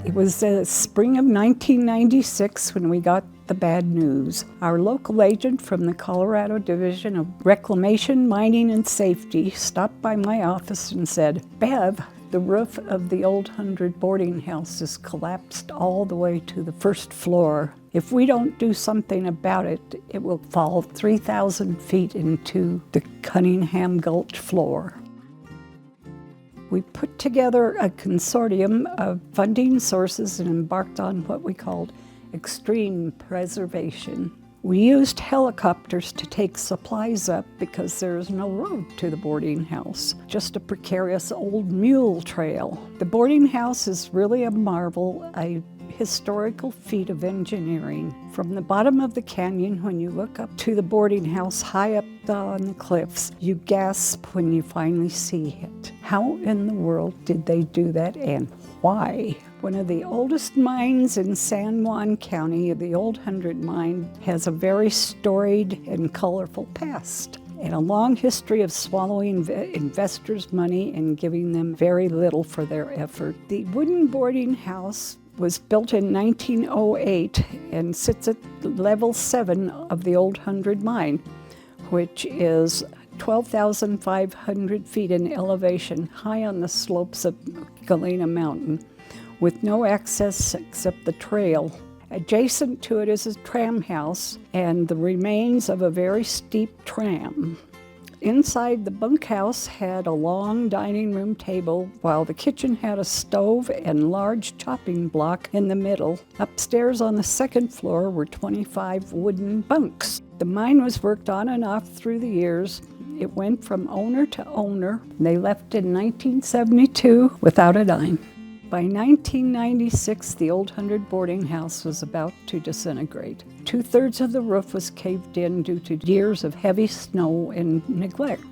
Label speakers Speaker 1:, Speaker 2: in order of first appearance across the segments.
Speaker 1: It was the spring of 1996 when we got the bad news. Our local agent from the Colorado Division of Reclamation, Mining, and Safety stopped by my office and said, "Bev, the roof of the old 100 boarding house is collapsed all the way to the first floor. If we don't do something about it, it will fall 3,000 feet into the Cunningham Gulch floor." We put together a consortium of funding sources and embarked on what we called extreme preservation. We used helicopters to take supplies up because there is no road to the boarding house, just a precarious old mule trail. The boarding house is really a marvel, a historical feat of engineering. From the bottom of the canyon, when you look up to the boarding house high up on the cliffs, you gasp when you finally see it. How in the world did they do that, and why? One of the oldest mines in San Juan County, the old 100 mine, has a very storied and colorful past and a long history of swallowing investors' money and giving them very little for their effort. The wooden boarding house was built in 1908 and sits at level 7 of the old 100 mine, which is 12,500 feet in elevation, high on the slopes of Galena Mountain, with no access except the trail. Adjacent to it is a tram house and the remains of a very steep tram. Inside, the bunkhouse had a long dining room table, while the kitchen had a stove and large chopping block in the middle. Upstairs on the second floor were 25 wooden bunks. The mine was worked on and off through the years. It went from owner to owner. They left in 1972 without a dime. By 1996, the old 100 boarding house was about to disintegrate. 2/3 of the roof was caved in due to years of heavy snow and neglect.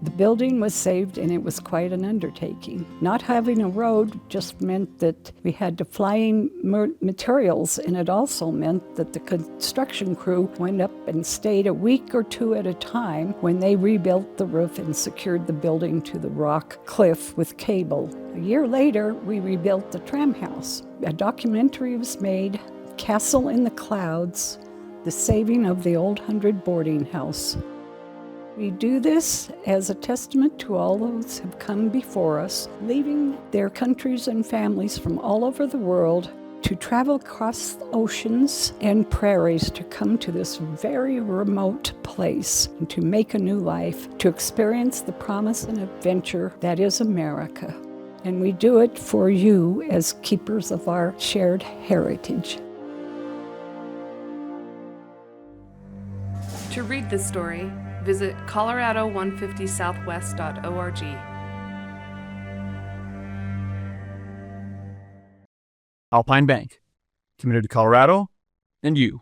Speaker 1: The building was saved, and it was quite an undertaking. Not having a road just meant that we had to fly in materials, and it also meant that the construction crew went up and stayed a week or two at a time when they rebuilt the roof and secured the building to the rock cliff with cable. A year later, we rebuilt the tram house. A documentary was made, Castle in the Clouds, the saving of the old 100 boarding house. We do this as a testament to all those who have come before us, leaving their countries and families from all over the world to travel across oceans and prairies to come to this very remote place and to make a new life, to experience the promise and adventure that is America. And we do it for you as keepers of our shared heritage.
Speaker 2: To read this story, visit colorado150southwest.org.
Speaker 3: Alpine Bank, committed to Colorado and you.